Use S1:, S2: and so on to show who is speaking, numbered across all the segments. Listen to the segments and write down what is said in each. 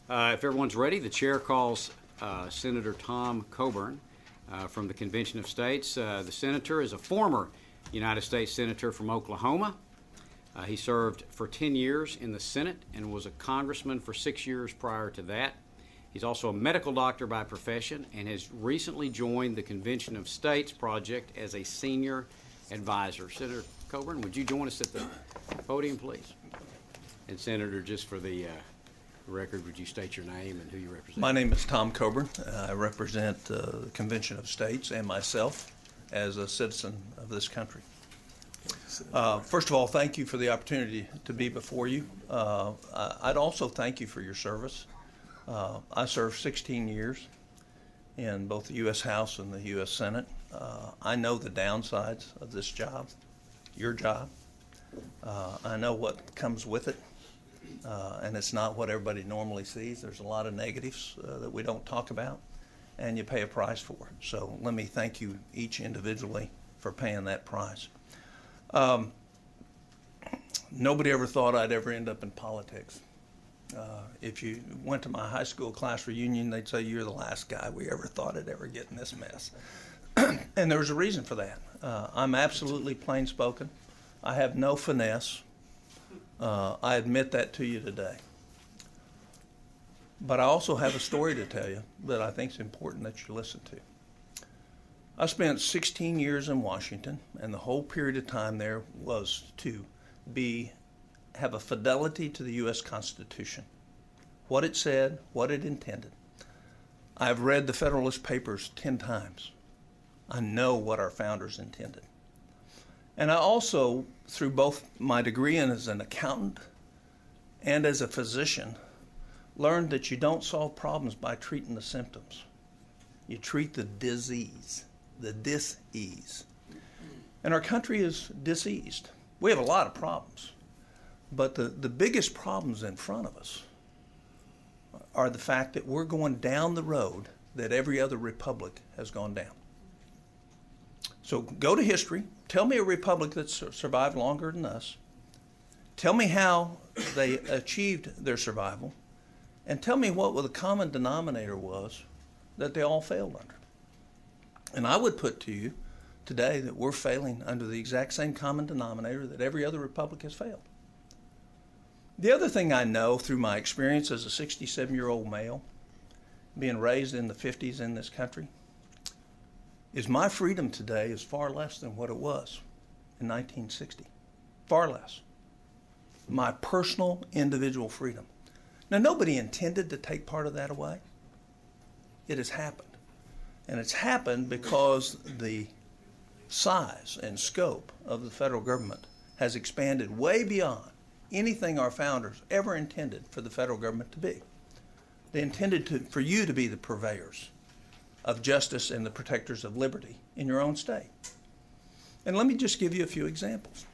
S1: If everyone's ready, the chair calls Senator Tom Coburn from the Convention of States. The senator is a former United States Senator from Oklahoma. He served for 10 years in the Senate and was a congressman for 6 years prior to that. He's also a medical doctor by profession and has recently joined the Convention of States project as a senior advisor. Senator Coburn, would you join us at the podium, please? And Senator, just for the record, would you state your name and who you represent?
S2: My name is Tom Coburn. I represent the Convention of States and myself as a citizen of this country. First of all, thank you for the opportunity to be before you. I'd also thank you for your service. I served 16 years in both the U.S. House and the U.S. Senate. I know the downsides of this job, your job. I know what comes with it, and it's not what everybody normally sees. There's a lot of negatives that we don't talk about, and you pay a price for it. So let me thank you each individually for paying that price. Nobody ever thought I'd ever end up in politics. If you went to my high school class reunion, they'd say you're the last guy we ever thought would ever get in this mess. And there was a reason for that. I'm absolutely plain spoken. I have no finesse. I admit that to you today. But I also have a story to tell you that I think is important that you listen to. I spent 16 years in Washington, and the whole period of time there was to have a fidelity to the U.S. Constitution, what it said, what it intended. I've read the Federalist Papers 10 times. I know what our founders intended. And I also, through both my degree and as an accountant and as a physician, learned that you don't solve problems by treating the symptoms. You treat the disease, the dis-ease. And our country is diseased. We have a lot of problems. But the biggest problems in front of us are the fact that we're going down the road that every other republic has gone down. So go to history. Tell me a republic that's survived longer than us. Tell me how they achieved their survival. And tell me what the common denominator was that they all failed under. And I would put to you today that we're failing under the exact same common denominator that every other republic has failed. The other thing I know through my experience as a 67-year-old male, being raised in the 50s in this country, is my freedom today is far less than what it was in 1960. Far less. My personal individual freedom. Now, nobody intended to take part of that away. It has happened. And it's happened because the size and scope of the federal government has expanded way beyond anything our founders ever intended for the federal government to be. They intended for you to be the purveyors of justice and the protectors of liberty in your own state. And let me just give you a few examples.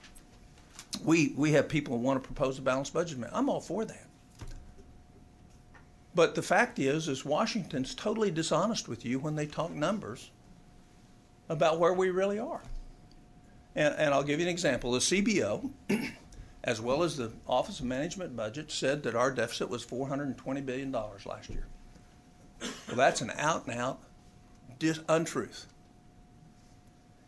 S2: We have people who want to propose a balanced budget amendment. I'm all for that. But the fact is Washington's totally dishonest with you when they talk numbers about where we really are. And I'll give you an example. The CBO, as well as the Office of Management Budget, said that our deficit was $420 billion last year. Well, that's an out-and-out untruth.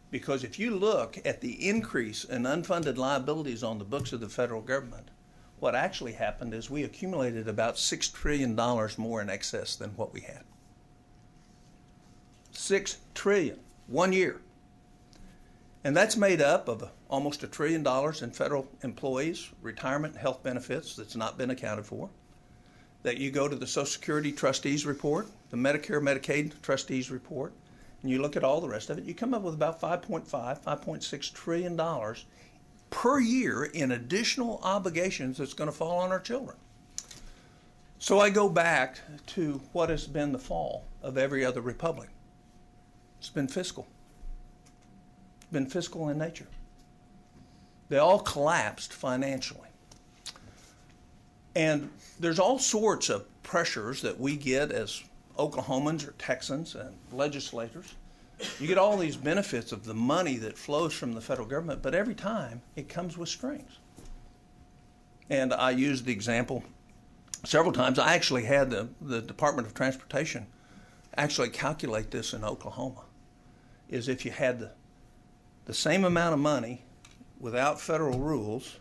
S2: Because if you look at the increase in unfunded liabilities on the books of the federal government, what actually happened is we accumulated about $6 trillion more in excess than what we had. $6 trillion, 1 year. And that's made up of almost $1 trillion in federal employees, retirement and health benefits that's not been accounted for. That you go to the Social Security trustees report, the Medicare, Medicaid trustees report, and you look at all the rest of it, you come up with about $5.6 trillion per year in additional obligations that's going to fall on our children. So I go back to what has been the fall of every other republic. It's been fiscal. It's been fiscal in nature. They all collapsed financially. And there's all sorts of pressures that we get as Oklahomans or Texans and legislators. You get all these benefits of the money that flows from the federal government, but every time it comes with strings. And I used the example several times. I actually had the Department of Transportation actually calculate this in Oklahoma, is if you had the same amount of money without federal rules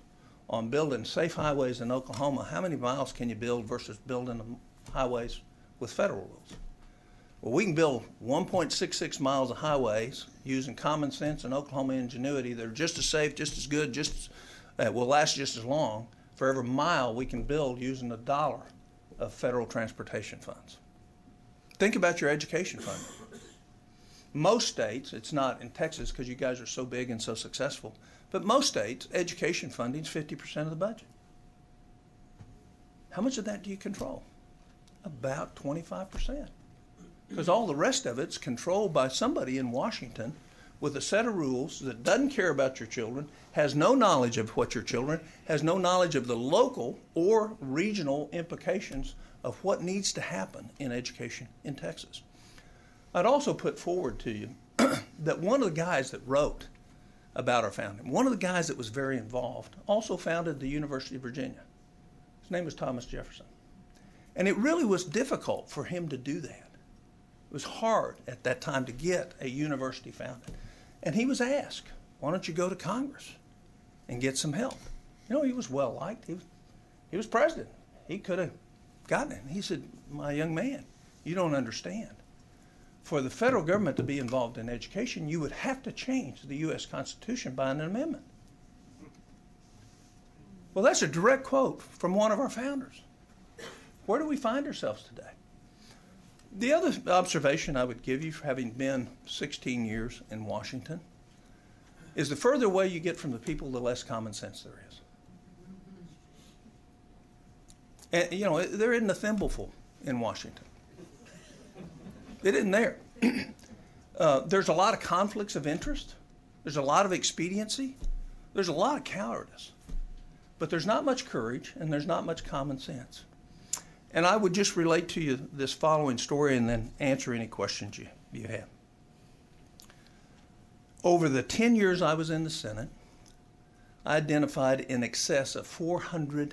S2: on building safe highways in Oklahoma, how many miles can you build versus building highways with federal rules? Well, we can build 1.66 miles of highways using common sense and Oklahoma ingenuity that are just as safe, just as good, will last just as long for every mile we can build using $1 of federal transportation funds. Think about your education fund. Most states, it's not in Texas because you guys are so big and so successful, but most states, education funding is 50% of the budget. How much of that do you control? About 25%. Because all the rest of it's controlled by somebody in Washington with a set of rules that doesn't care about your children, has no knowledge of what your children, has no knowledge of the local or regional implications of what needs to happen in education in Texas. I'd also put forward to you that one of the guys that wrote about our founding, one of the guys that was very involved, also founded the University of Virginia. His name was Thomas Jefferson. And it really was difficult for him to do that. It was hard at that time to get a university founded. And he was asked, why don't you go to Congress and get some help? You know, he was well liked. He was president. He could have gotten it. And he said, my young man, you don't understand. For the federal government to be involved in education, you would have to change the U.S. Constitution by an amendment. Well, that's a direct quote from one of our founders. Where do we find ourselves today? The other observation I would give you, for having been 16 years in Washington, is the further away you get from the people, the less common sense there is. And, you know, there isn't a thimbleful in Washington. It isn't there. There's a lot of conflicts of interest. There's a lot of expediency. There's a lot of cowardice. But there's not much courage, and there's not much common sense. And I would just relate to you this following story and then answer any questions you have. Over the 10 years I was in the Senate, I identified in excess of $400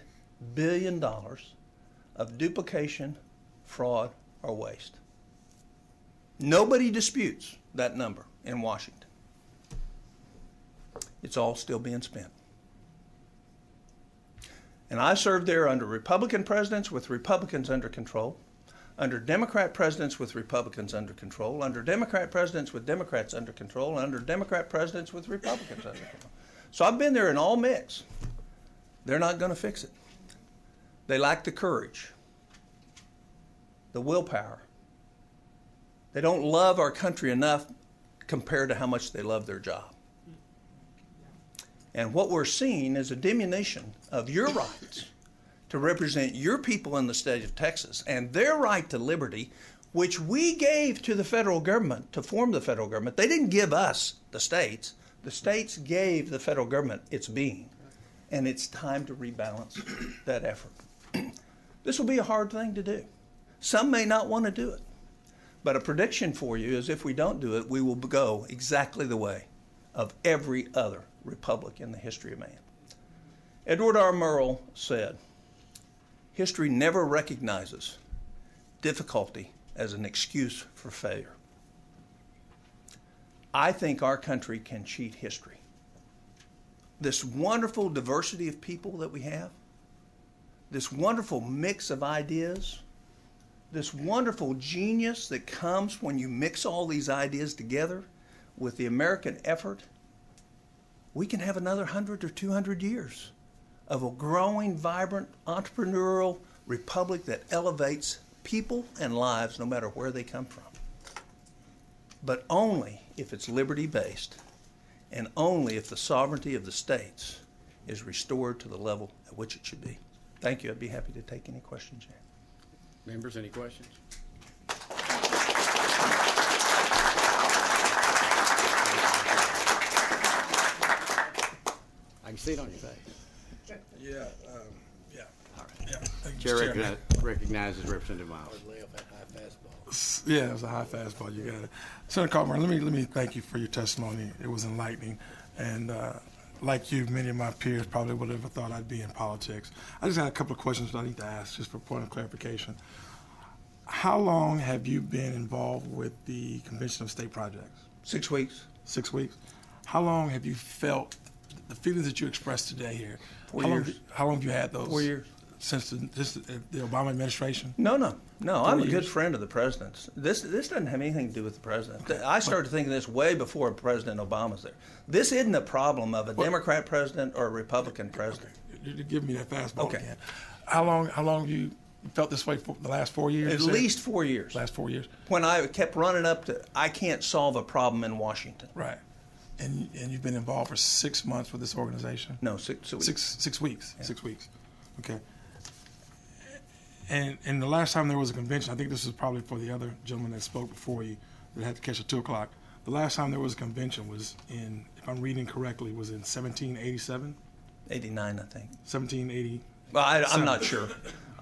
S2: billion of duplication, fraud, or waste. Nobody disputes that number in Washington. It's all still being spent. And I served there under Republican presidents with Republicans under control, under Democrat presidents with Republicans under control, under Democrat presidents with Democrats under control, and under Democrat presidents with Republicans under control. So I've been there in all mix. They're not going to fix it. They lack the courage, the willpower. They don't love our country enough compared to how much they love their job. And what we're seeing is a diminution of your rights to represent your people in the state of Texas and their right to liberty, which we gave to the federal government to form the federal government. They didn't give us, the states. The states gave the federal government its being. And it's time to rebalance that effort. This will be a hard thing to do. Some may not want to do it. But a prediction for you is if we don't do it, we will go exactly the way of every other republic in the history of man. Edward R. Murrow said, history never recognizes difficulty as an excuse for failure. I think our country can cheat history. This wonderful diversity of people that we have, this wonderful mix of ideas, this wonderful genius that comes when you mix all these ideas together with the American effort, we can have another 100 or 200 years of a growing, vibrant, entrepreneurial republic that elevates people and lives no matter where they come from. But only if it's liberty-based and only if the sovereignty of the states is restored to the level at which it should be. Thank you. I'd be happy to take any questions you have.
S1: Members, any questions? I can see it on your face.
S3: Yeah.
S1: All right.
S3: Yeah.
S1: Chair recognizes Representative Miles.
S3: Yeah, it was a high fastball. You got it. Senator Coburn, let me thank you for your testimony. It was enlightening, and like you, many of my peers probably would have thought I'd be in politics. I just had a couple of questions that I need to ask, just for point of clarification. How long have you been involved with the Convention of State Projects?
S2: 6 weeks.
S3: 6 weeks. How long have you felt the feelings that you expressed today here?
S2: 4 years.
S3: How long have you had those?
S2: 4 years.
S3: Since the Obama administration?
S2: No. I'm a
S3: years.
S2: good friend of the president's. This doesn't have anything to do with the president. I started thinking this way before President Obama's there. This isn't a problem of a Democrat president or a Republican president.
S3: You give me that fastball
S2: Okay.
S3: again. How long have you felt this way for the last 4 years?
S2: At least 4 years.
S3: Last 4 years.
S2: When I kept running up to, I can't solve a problem in Washington.
S3: Right. And you've been involved for 6 months with this organization?
S2: No, 6 weeks.
S3: 6 weeks.
S2: Yeah.
S3: 6 weeks. Okay. And the last time there was a convention, I think this was probably for the other gentleman that spoke before you that had to catch at 2 o'clock. The last time there was a convention was in, if I'm reading correctly, was in 1787?
S2: 89, I think.
S3: 1780.
S2: Well, I'm not sure.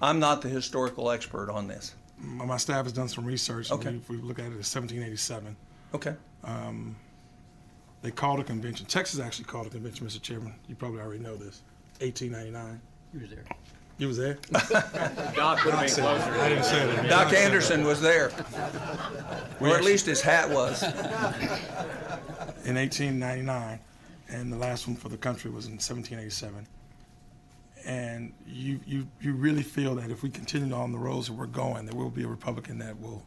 S2: I'm not the historical expert on this.
S3: My staff has done some research.
S2: Okay.
S3: And we look at it as 1787.
S2: Okay.
S3: They called a convention. Texas actually called a convention, Mr. Chairman. You probably already know this. 1899.
S1: He was there.
S3: You was there?
S1: Doc would have been closer.
S3: I didn't say that.
S2: Doc Anderson was there, or at least his hat was.
S3: In 1899, and the last one for the country was in 1787. And you really feel that if we continue on the roads that we're going, there will be a Republican that will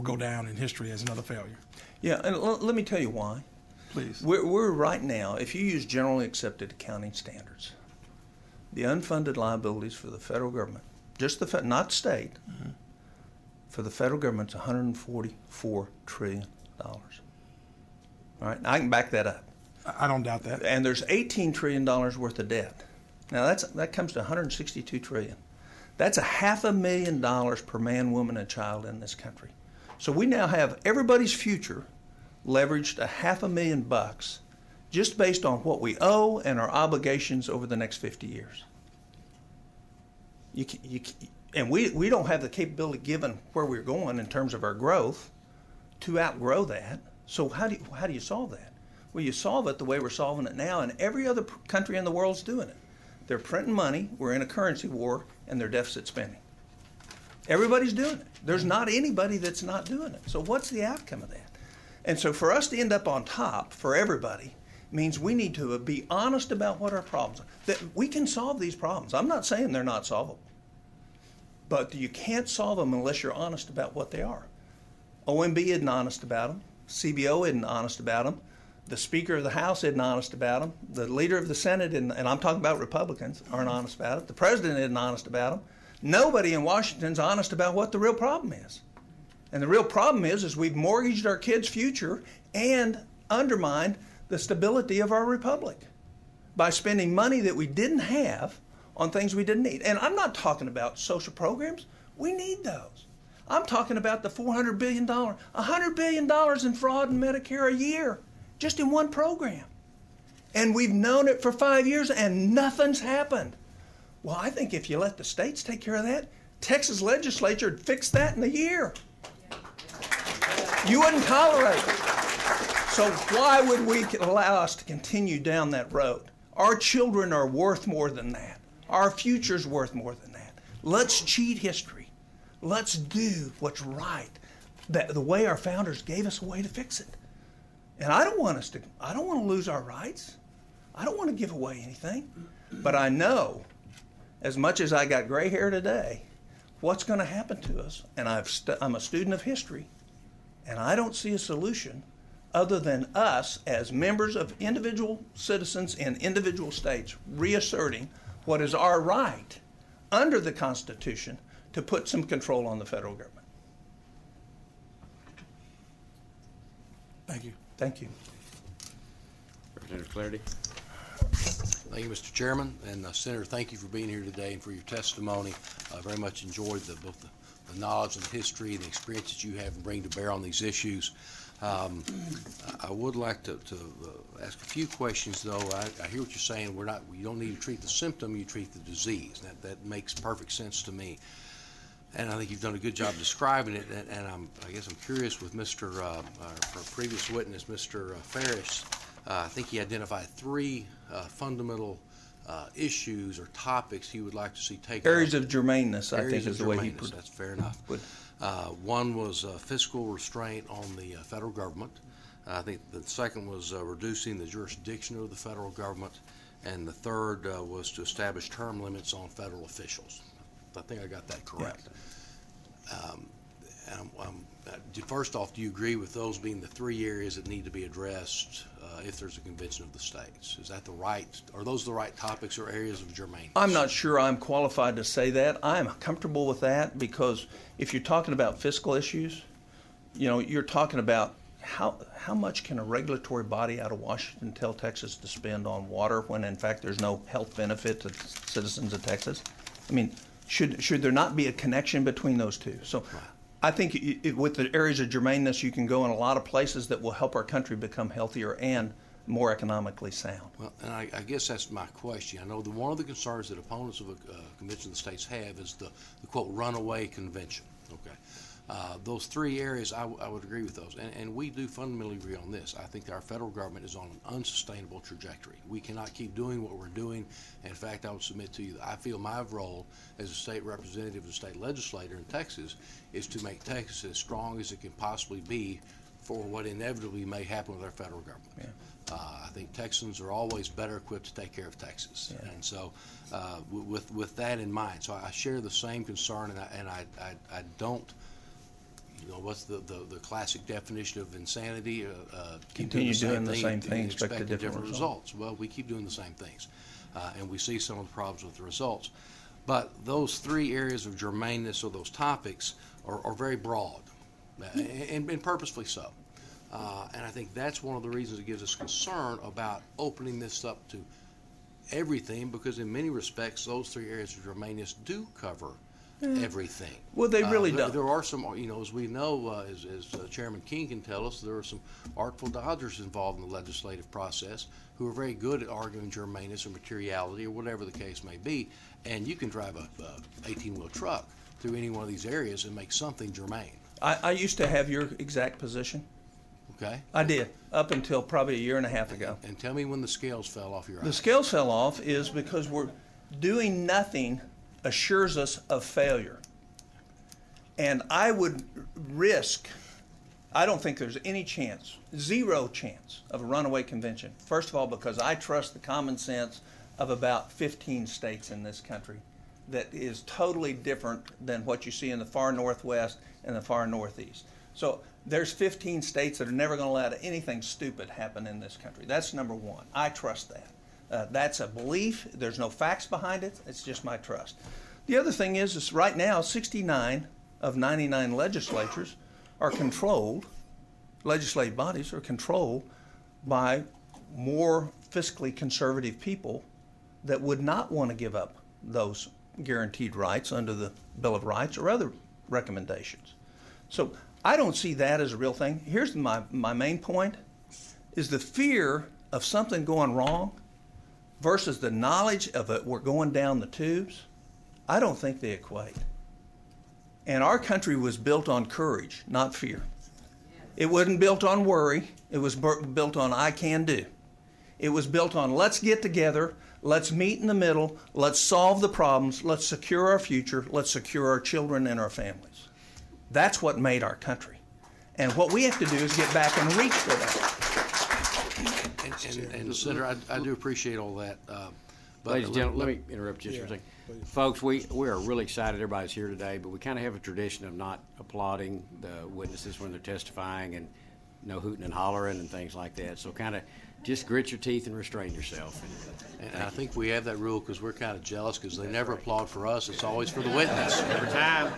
S3: go down in history as another failure.
S2: Yeah, and let me tell you why.
S3: Please.
S2: We're right now, if you use generally accepted accounting standards, the unfunded liabilities for the federal government, just not state, for the federal government is $144 trillion. All right, now I can back that up.
S3: I don't doubt that.
S2: And there's $18 trillion worth of debt. Now that comes to $162 trillion. That's $500,000 per man, woman, and child in this country. So we now have everybody's future leveraged $500,000 just based on what we owe and our obligations over the next 50 years. And we don't have the capability, given where we're going in terms of our growth, to outgrow that. So how do you solve that? Well, you solve it the way we're solving it now, and every other country in the world's doing it. They're printing money, we're in a currency war, and they're deficit spending. Everybody's doing it. There's not anybody that's not doing it. So what's the outcome of that? And so for us to end up on top for everybody means we need to be honest about what our problems are. That we can solve these problems. I'm not saying they're not solvable. But you can't solve them unless you're honest about what they are. OMB isn't honest about them. CBO isn't honest about them. The Speaker of the House isn't honest about them. The Leader of the Senate, and I'm talking about Republicans, aren't honest about it. The President isn't honest about them. Nobody in Washington's honest about what the real problem is. And the real problem is we've mortgaged our kids' future and undermined the stability of our republic by spending money that we didn't have on things we didn't need. And I'm not talking about social programs. We need those. I'm talking about the $400 billion, $100 billion in fraud in Medicare a year, just in one program. And we've known it for 5 years and nothing's happened. Well, I think if you let the states take care of that, Texas legislature would fix that in a year. You wouldn't tolerate it. So why would we allow us to continue down that road? Our children are worth more than that. Our future's worth more than that. Let's cheat history. Let's do what's right. The way our founders gave us a way to fix it. And I don't want to lose our rights. I don't want to give away anything. But I know, as much as I got gray hair today, what's going to happen to us. And I'm a student of history. And I don't see a solution other than us as members of individual citizens in individual states reasserting what is our right under the Constitution to put some control on the federal government.
S3: Thank you.
S2: Thank you.
S1: Representative Clarity.
S4: Thank you, Mr. Chairman. And Senator, thank you for being here today and for your testimony. I very much enjoyed both the knowledge and the history and the experience that you have and bring to bear on these issues. I would like to ask a few questions, though. I hear what you're saying. You don't need to treat the symptom, you treat the disease. That makes perfect sense to me. And I think you've done a good job describing it. And I guess I'm curious with Mr. Our previous witness, Mr. Ferris. I think he identified three fundamental issues or topics he would like to see taken.
S2: Areas of germaneness, I think, is the way he put it.
S4: That's fair enough. One was fiscal restraint on the federal government. I think the second was reducing the jurisdiction of the federal government. And the third was to establish term limits on federal officials. I think I got that correct. First off, do you agree with those being the three areas that need to be addressed if there's a convention of the states? Is that the right? Are those the right topics or areas of germane?
S2: I'm not sure I'm qualified to say that. I'm comfortable with that because if you're talking about fiscal issues, you're talking about how much can a regulatory body out of Washington tell Texas to spend on water when in fact there's no health benefit to citizens of Texas? I mean, should there not be a connection between those two? So I think with the areas of germaneness, you can go in a lot of places that will help our country become healthier and more economically sound.
S4: Well, and I guess that's my question. I know that one of the concerns that opponents of a convention of the states have is the quote, runaway convention. Okay. Those three areas, I would agree with those. And we do fundamentally agree on this. I think our federal government is on an unsustainable trajectory. We cannot keep doing what we're doing. In fact, I would submit to you that I feel my role as a state representative and state legislator in Texas is to make Texas as strong as it can possibly be for what inevitably may happen with our federal government.
S2: Yeah.
S4: I think Texans are always better equipped to take care of Texas. Yeah. And so with that in mind, so I share the same concern, and I don't, what's the classic definition of insanity?
S2: Continue doing the same thing, expect a different
S4: results. Well, we keep doing the same things, and we see some of the problems with the results. But those three areas of germaneness, or those topics, are very broad, and purposefully so. And I think that's one of the reasons it gives us concern about opening this up to everything, because in many respects, those three areas of germaneness do cover everything.
S2: Well, they really don't.
S4: There are some, as we know, as Chairman King can tell us, there are some artful dodgers involved in the legislative process who are very good at arguing germaneness or materiality or whatever the case may be. And you can drive a 18-wheel truck through any one of these areas and make something germane.
S2: I used to have your exact position.
S4: Okay.
S2: I did, up until probably a year and a half ago.
S4: And tell me when the scales fell off your eyes.
S2: The scales fell off is because we're doing nothing assures us of failure. And I would risk, I don't think there's any chance, zero chance of a runaway convention. First of all, because I trust the common sense of about 15 states in this country that is totally different than what you see in the far northwest and the far northeast. So there's 15 states that are never going to let anything stupid happen in this country. That's number one. I trust that. That's a belief. There's no facts behind it. It's just my trust. The other thing is right now, 69 of 99 legislatures are controlled, legislative bodies are controlled by more fiscally conservative people that would not want to give up those guaranteed rights under the Bill of Rights or other recommendations. So I don't see that as a real thing. Here's my main point, is the fear of something going wrong versus the knowledge of it, we're going down the tubes. I don't think they equate. And our country was built on courage, not fear. It wasn't built on worry. It was built on I can do. It was built on let's get together, let's meet in the middle, let's solve the problems, let's secure our future, let's secure our children and our families. That's what made our country. And what we have to do is get back and reach for that.
S4: And Senator, I do appreciate all that.
S1: Ladies and gentlemen, let me interrupt you just for a second.
S3: Please.
S1: Folks, we are really excited everybody's here today, but we kind of have a tradition of not applauding the witnesses when they're testifying and no hooting and hollering and things like that. So kind of just grit your teeth and restrain yourself.
S4: And I think we have that rule because we're kind of jealous because they never applaud for us. It's always for the witness.
S1: Every time.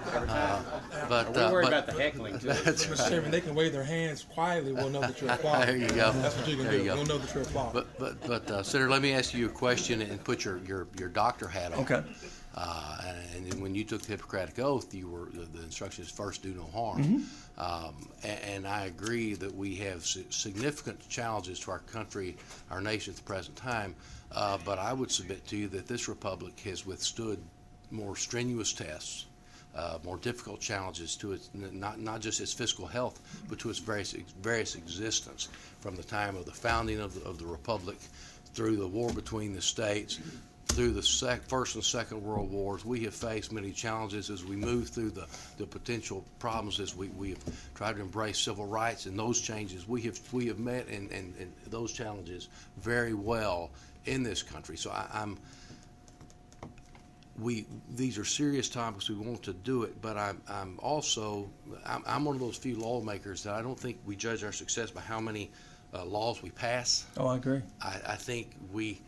S4: But
S1: we worry about the heckling, too.
S3: Mr. Chairman, they can wave their hands quietly. We'll know that you're applauding.
S4: There you go.
S3: That's what you can do. We'll know that you're applauding.
S4: But Senator, let me ask you a question and put your doctor hat on.
S2: Okay.
S4: And when you took the Hippocratic Oath, you were the instruction is first do no harm. And I agree that we have significant challenges to our country, our nation at the present time. But I would submit to you that this republic has withstood more strenuous tests more difficult challenges to its not just its fiscal health, but to its various existence, from the time of the founding of the republic, through the war between the states, through the First and Second World Wars. We have faced many challenges as we move through the potential problems as we have tried to embrace civil rights, and those changes we have met and those challenges very well in this country. So these are serious topics. We want to do it, but I'm also one of those few lawmakers that I don't think we judge our success by how many laws we pass.
S2: Oh, I agree.
S4: I think we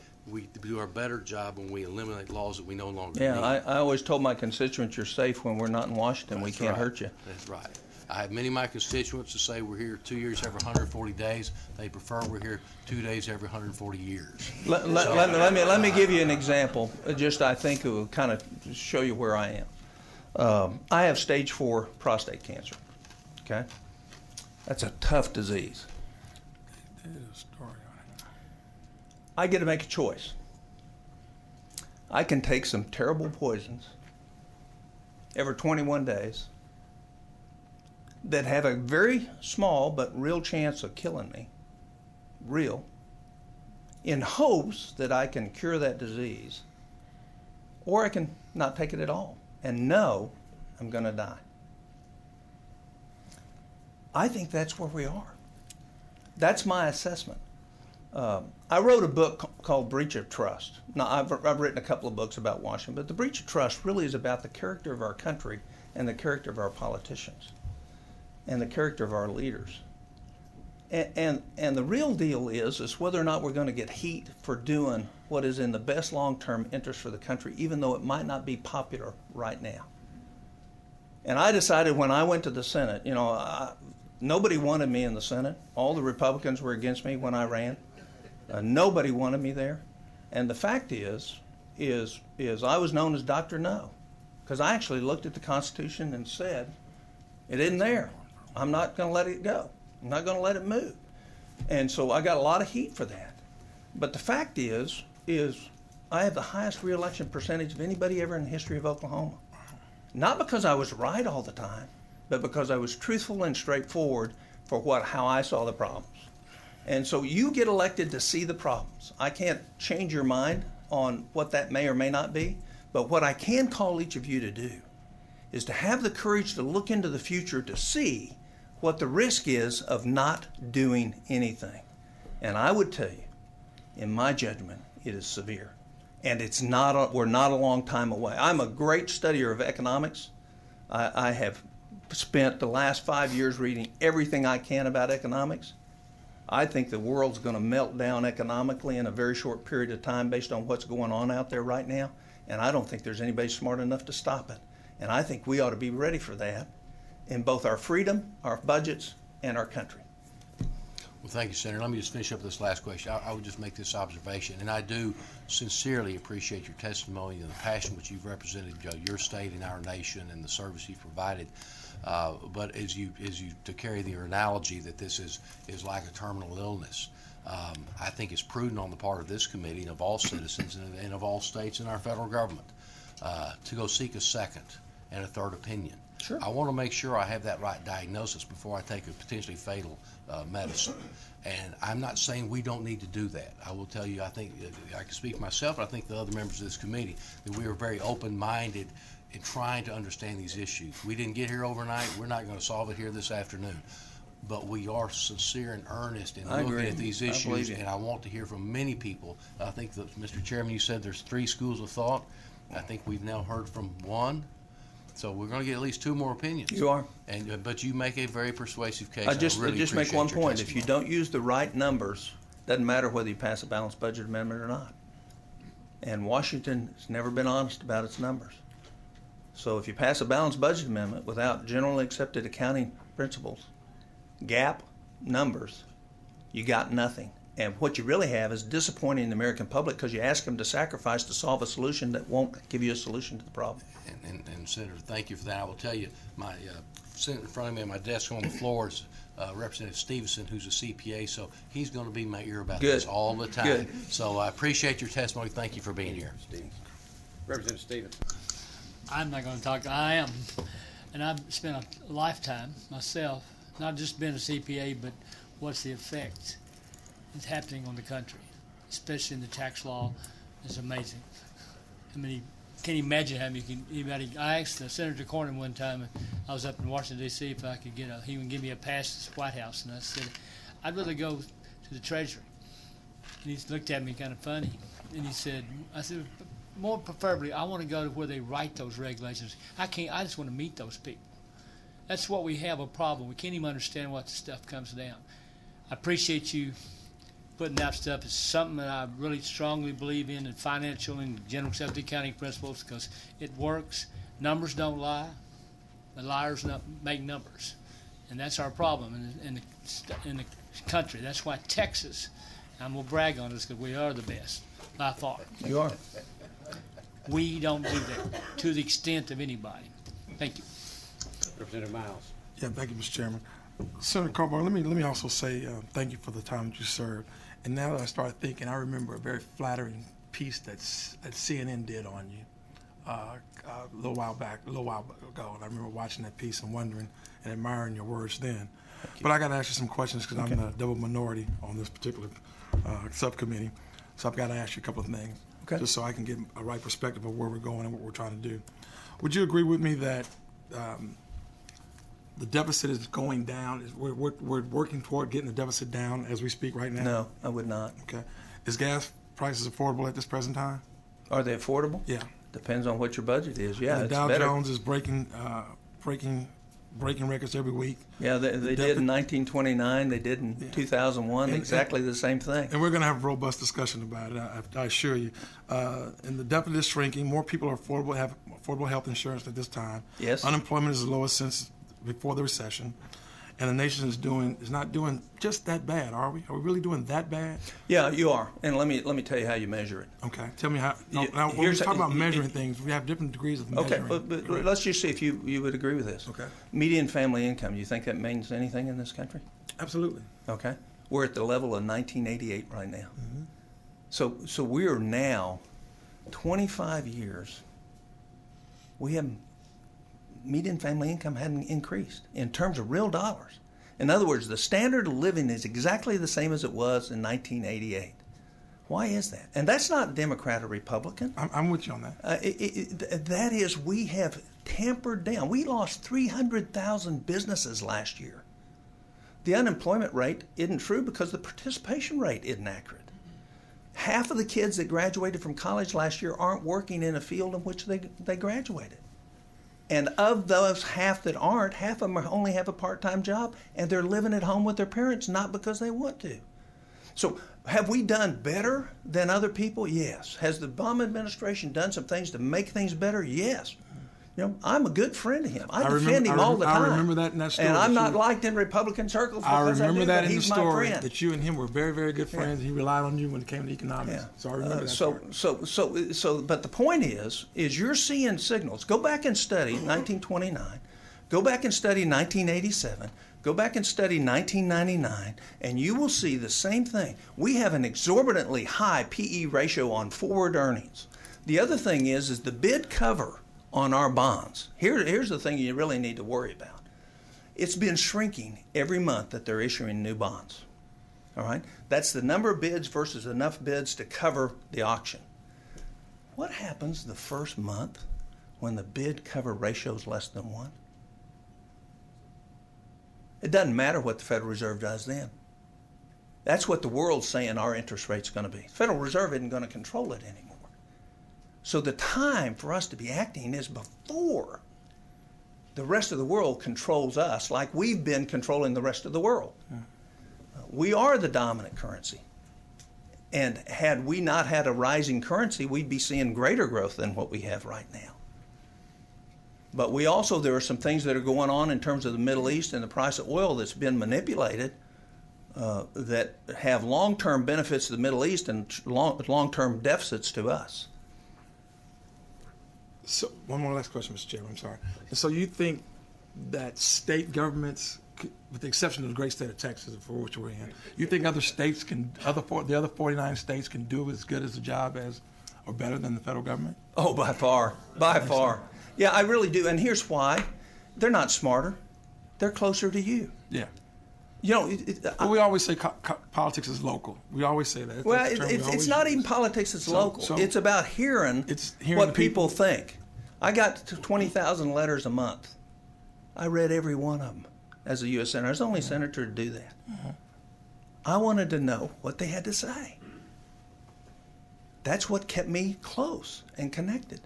S4: do our better job when we eliminate laws that we no longer need.
S2: Yeah, I always told my constituents, you're safe when we're not in Washington. We can't hurt you.
S4: That's right. I have many of my constituents who say we're here 2 years every 140 days. They prefer we're here 2 days every 140 years.
S2: Let me give you an example. Just I think it will kind of show you where I am. I have stage 4 prostate cancer. Okay, that's a tough disease. I get to make a choice. I can take some terrible poisons every 21 days that have a very small but real chance of killing me, in hopes that I can cure that disease, or I can not take it at all and know I'm going to die. I think that's where we are. That's my assessment. I wrote a book called Breach of Trust. Now, I've written a couple of books about Washington, but the breach of trust really is about the character of our country and the character of our politicians and the character of our leaders. And the real deal is whether or not we're going to get heat for doing what is in the best long-term interest for the country, even though it might not be popular right now. And I decided when I went to the Senate, nobody wanted me in the Senate. All the Republicans were against me when I ran. Nobody wanted me there. And the fact is I was known as Dr. No, because I actually looked at the Constitution and said, it isn't there. I'm not going to let it go. I'm not going to let it move. And so I got a lot of heat for that. But the fact is I have the highest reelection percentage of anybody ever in the history of Oklahoma. Not because I was right all the time, but because I was truthful and straightforward for how I saw the problems. And so you get elected to see the problems. I can't change your mind on what that may or may not be, but what I can call each of you to do is to have the courage to look into the future to see what the risk is of not doing anything. And I would tell you, in my judgment, it is severe. And we're not a long time away. I'm a great studier of economics. I have spent the last 5 years reading everything I can about economics. I think the world's going to melt down economically in a very short period of time based on what's going on out there right now. And I don't think there's anybody smart enough to stop it. And I think we ought to be ready for that in both our freedom, our budgets, and our country.
S4: Well, thank you, Senator. Let me just finish up this last question. I would just make this observation, and I do sincerely appreciate your testimony and the passion which you've represented your state and our nation and the service you've provided. But as you to carry the analogy that this is like a terminal illness, I think it's prudent on the part of this committee and of all citizens and of all states in our federal government to go seek a second and a third opinion.
S2: Sure.
S4: I want to make sure I have that right diagnosis before I take a potentially fatal medicine. And I'm not saying we don't need to do that. I will tell you, I think I can speak for myself, but I think the other members of this committee, that we are very open-minded in trying to understand these issues. We didn't get here overnight. We're not going to solve it here this afternoon. But we are sincere and earnest in looking at these issues, and I want to hear from many people. I think that, Mr. Chairman, you said there's 3 schools of thought. I think we've now heard from 1. So we're going to get at least 2 more opinions.
S2: You are.
S4: But you make a very persuasive case.
S2: I just make one point.
S4: Testimony.
S2: If you don't use the right numbers, doesn't matter whether you pass a balanced budget amendment or not. And Washington has never been honest about its numbers. So if you pass a balanced budget amendment without generally accepted accounting principles, GAAP numbers, you got nothing. And what you really have is disappointing the American public because you ask them to sacrifice to solve a solution that won't give you a solution to the problem.
S4: And Senator, thank you for that. I will tell you, my sitting in front of me on my desk on the floor is Representative Stevenson, who's a CPA, so he's going to be in my ear about this all the time.
S2: Good.
S4: So I appreciate your testimony. Thank you for being here.
S1: Representative Stevenson.
S5: I'm not going to talk. I am. And I've spent a lifetime myself, not just being a CPA, but what's the effect that's happening on the country, especially in the tax law. It's amazing. I mean, can't imagine how anybody. I asked Senator Cornyn one time, I was up in Washington, D.C., if I could he would give me a pass to the White House. And I said, I'd rather go to the Treasury. And he looked at me kind of funny. And he said, I said, more preferably, I want to go to where they write those regulations. I just want to meet those people. That's what we have a problem. We can't even understand what the stuff comes down. I appreciate you putting out stuff. It's something that I really strongly believe in financial and general accepted accounting principles, because it works. Numbers don't lie. The liars make numbers. And that's our problem in the country. That's why Texas, I'm going to brag on this because we are the best by far.
S2: You are.
S5: We don't do that to the extent of anybody. Thank you.
S1: Representative Miles.
S3: Yeah, thank you, Mr. Chairman. Senator Coburn, let me also say thank you for the time that you served. And now that I start thinking, I remember a very flattering piece that CNN did on you a little while ago. And I remember watching that piece and wondering and admiring your words then. But I got to ask you some questions because I'm in a double minority on this particular subcommittee. So I've got to ask you a couple of things. Okay. Just so I can get a right perspective of where we're going and what we're trying to do. Would you agree with me that the deficit is going down? We're working toward getting the deficit down as we speak right now?
S2: No, I would not.
S3: Okay. Is gas prices affordable at this present time?
S2: Are they affordable?
S3: Yeah.
S2: Depends on what your budget is. Yeah,
S3: and the
S2: it's
S3: Dow
S2: better.
S3: Jones is breaking records every week.
S2: Yeah, they did in 1929. They did in 2001. Exactly the same thing.
S3: And we're going to have a robust discussion about it, I assure you. And the deficit is shrinking. More people have affordable health insurance at this time.
S2: Yes.
S3: Unemployment is the lowest since before the recession. And the nation is not doing just that bad, are we? Are we really doing that bad?
S2: Yeah, you are. And let me tell you how you measure it.
S3: Okay. Tell me how. Now, when we talk about measuring things, we have different degrees of measuring.
S2: Okay, but let's just see if you would agree with this.
S3: Okay.
S2: Median family income, you think that means anything in this country?
S3: Absolutely.
S2: Okay. We're at the level of 1988 right now.
S3: Mm-hmm.
S2: So we are now 25 years. We have median family income hadn't increased in terms of real dollars. In other words, the standard of living is exactly the same as it was in 1988. Why is that? And that's not Democrat or Republican.
S3: I'm with you on that.
S2: That is, we have tampered down. We lost 300,000 businesses last year. The unemployment rate isn't true because the participation rate isn't accurate. Half of the kids that graduated from college last year aren't working in a field in which they graduated. And of those half that aren't, half of them only have a part-time job, and they're living at home with their parents, not because they want to. So have we done better than other people? Yes. Has the Obama administration done some things to make things better? Yes. You know, I'm a good friend of him. I defend him all the time.
S3: I remember that in that story.
S2: And I'm not liked in Republican circles because
S3: I remember that in the
S2: he's
S3: story
S2: my friend.
S3: that you and him were very, very good friends. He relied on you when it came to economics.
S2: Yeah.
S3: So I remember that part.
S2: So, but the point is you're seeing signals. Go back and study 1929. Go back and study 1987. Go back and study 1999, and you will see the same thing. We have an exorbitantly high P/E ratio on forward earnings. The other thing is the bid cover on our bonds. Here's the thing you really need to worry about. It's been shrinking every month that they're issuing new bonds. All right? That's the number of bids versus enough bids to cover the auction. What happens the first month when the bid cover ratio is less than 1? It doesn't matter what the Federal Reserve does then. That's what the world's saying our interest rate's going to be. The Federal Reserve isn't going to control it anymore. So the time for us to be acting is before the rest of the world controls us like we've been controlling the rest of the world. We are the dominant currency. And had we not had a rising currency, we'd be seeing greater growth than what we have right now. But there are some things that are going on in terms of the Middle East and the price of oil that's been manipulated that have long-term benefits to the Middle East and long-term deficits to us.
S3: So one more last question, Mr. Chairman. I'm sorry. So you think that state governments, with the exception of the great state of Texas, for which we're in, you think other states the other 49 states can do as good as a job as, or better than the federal government?
S2: Oh, by far, by far. Yeah, I really do. And here's why. They're not smarter. They're closer to you.
S3: Yeah.
S2: You know,
S3: But we always say politics is local. We always say that.
S2: well,
S3: That's the term we
S2: it's
S3: always
S2: not
S3: use.
S2: even politics that's local.
S3: so
S2: it's about hearing what
S3: the
S2: people think. I got to 20,000 letters a month. I read every one of them as a U.S. Senator. I was the only senator to do that. I wanted to know what they had to say. That's what kept me close and connected.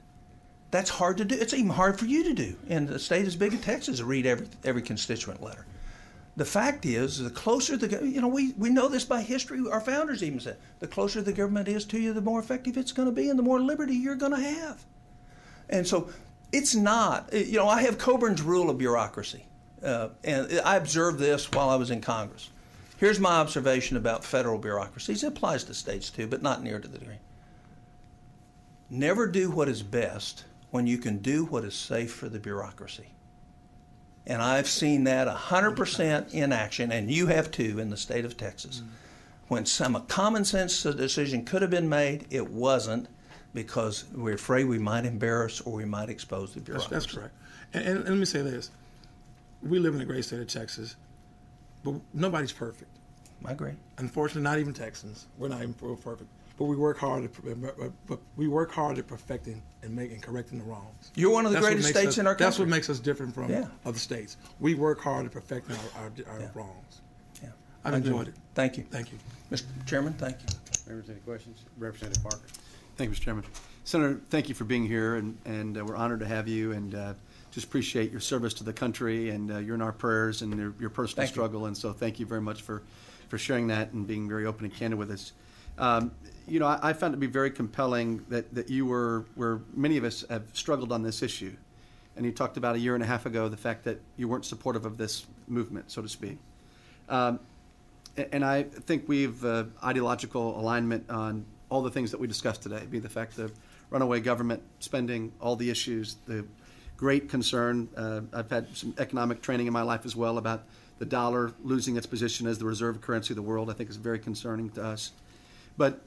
S2: That's hard to do. It's even hard for you to do in a state as big as Texas to read every constituent letter. The fact is, the closer we know this by history. Our founders even said, the closer the government is to you, the more effective it's going to be and the more liberty you're going to have. And so it's not, I have Coburn's rule of bureaucracy. And I observed this while I was in Congress. Here's my observation about federal bureaucracies. It applies to states too, but not near to the degree. Never do what is best when you can do what is safe for the bureaucracy. And I've seen that 100% in action, and you have too in the state of Texas. When some common sense decision could have been made, it wasn't because we're afraid we might embarrass or we might expose the bureaucracy.
S3: That's correct. And let me say this. We live in the great state of Texas, but nobody's perfect.
S2: I agree.
S3: Unfortunately, not even Texans. We're not even perfect. But we work hard at perfecting and correcting the wrongs.
S2: You're one of the greatest states in our country.
S3: That's what makes us different from other states. We work hard at perfecting our wrongs.
S2: Yeah.
S3: I've enjoyed it.
S2: Thank you.
S3: Thank you.
S2: Mr. Chairman, thank you.
S1: Members, any questions? Representative Parker.
S6: Thank you, Mr. Chairman. Senator, thank you for being here, and we're honored to have you, and just appreciate your service to the country, and you're in our prayers and your personal struggle, and so thank you very much for sharing that and being very open and candid with us. I found it to be very compelling that you were where many of us have struggled on this issue. And you talked about a year and a half ago the fact that you weren't supportive of this movement, so to speak. And I think we've ideological alignment on all the things that we discussed today, be the fact of runaway government spending, all the issues, the great concern. I've had some economic training in my life as well about the dollar losing its position as the reserve currency of the world. I think is very concerning to us. But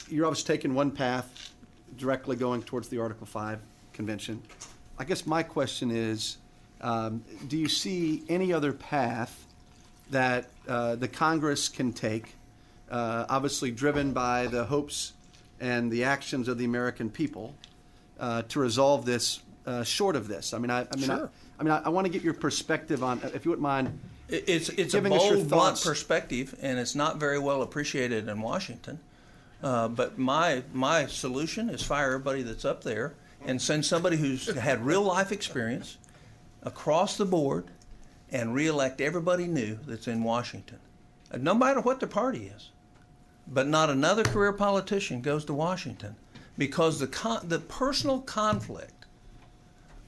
S6: you're obviously taking one path, directly going towards the Article 5 convention. I guess my question is, do you see any other path that the Congress can take, obviously driven by the hopes and the actions of the American people, to resolve this short of this? I want to get your perspective on, if you wouldn't mind.
S2: It's a bold, blunt perspective, and it's not very well appreciated in Washington. But my solution is fire everybody that's up there and send somebody who's had real life experience across the board and reelect everybody new that's in Washington, no matter what their party is. But not another career politician goes to Washington because the personal conflict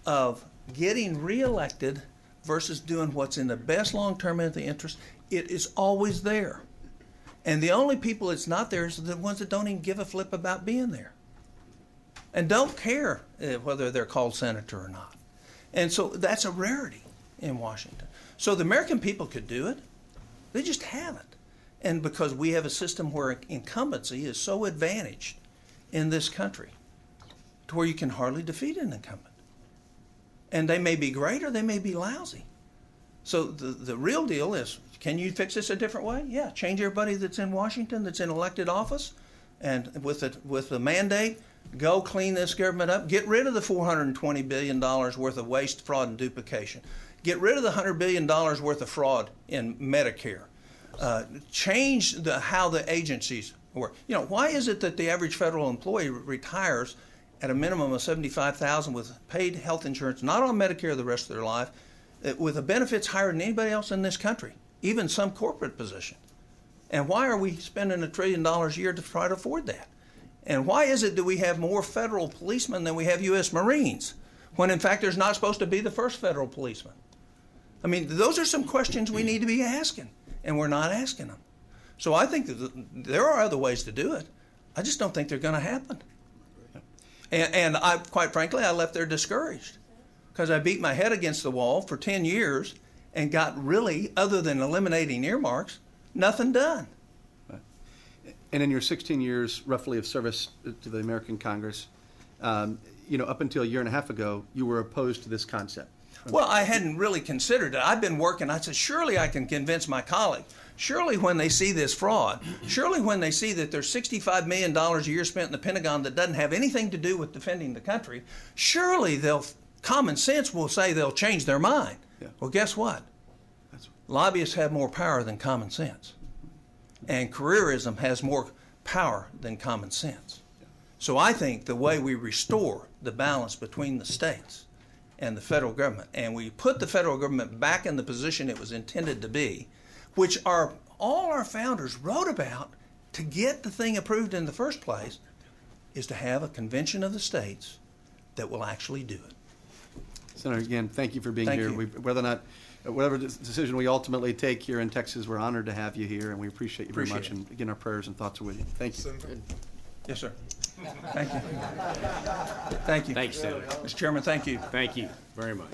S2: of getting reelected versus doing what's in the best long-term interest, it is always there. And the only people it's not there is the ones that don't even give a flip about being there and don't care whether they're called senator or not. And so that's a rarity in Washington. So the American people could do it. They just haven't. And because we have a system where incumbency is so advantaged in this country to where you can hardly defeat an incumbent. And they may be great or they may be lousy. So the real deal is, can you fix this a different way? Yeah, change everybody that's in Washington, that's in elected office, and with the mandate, go clean this government up. Get rid of the $420 billion worth of waste, fraud, and duplication. Get rid of the $100 billion worth of fraud in Medicare. Change how the agencies work. Why is it that the average federal employee retires at a minimum of $75,000 with paid health insurance, not on Medicare the rest of their life, with the benefits higher than anybody else in this country, even some corporate position? And why are we spending $1 trillion a year to try to afford that? And why is it that we have more federal policemen than we have U.S. Marines, when in fact there's not supposed to be the first federal policeman? I mean, those are some questions we need to be asking, and we're not asking them. So I think that there are other ways to do it. I just don't think they're going to happen. And I, quite frankly, I left there discouraged because I beat my head against the wall for 10 years and got really, other than eliminating earmarks, nothing done.
S6: And in your 16 years, roughly, of service to the American Congress, up until a year and a half ago, you were opposed to this concept.
S2: Well, I hadn't really considered it. I've been working. I said, surely I can convince my colleagues. Surely when they see this fraud, surely when they see that there's $65 million a year spent in the Pentagon that doesn't have anything to do with defending the country, surely common sense will say they'll change their mind.
S6: Yeah.
S2: Well, guess what? Lobbyists have more power than common sense. And careerism has more power than common sense. So I think the way we restore the balance between the states and the federal government, and we put the federal government back in the position it was intended to be, which all our founders wrote about to get the thing approved in the first place, is to have a convention of the states that will actually do it.
S6: Senator, again, thank you for being
S2: Thank
S6: here.
S2: you.
S6: Whatever decision we ultimately take here in Texas, we're honored to have you here, and we appreciate you very much.
S2: Appreciate it.
S6: And again, our prayers and thoughts are with you. Thank you.
S2: Yes, sir. Thank you. Thank you.
S1: Thanks, Senator.
S2: Mr. Chairman, thank you.
S1: Thank you very much.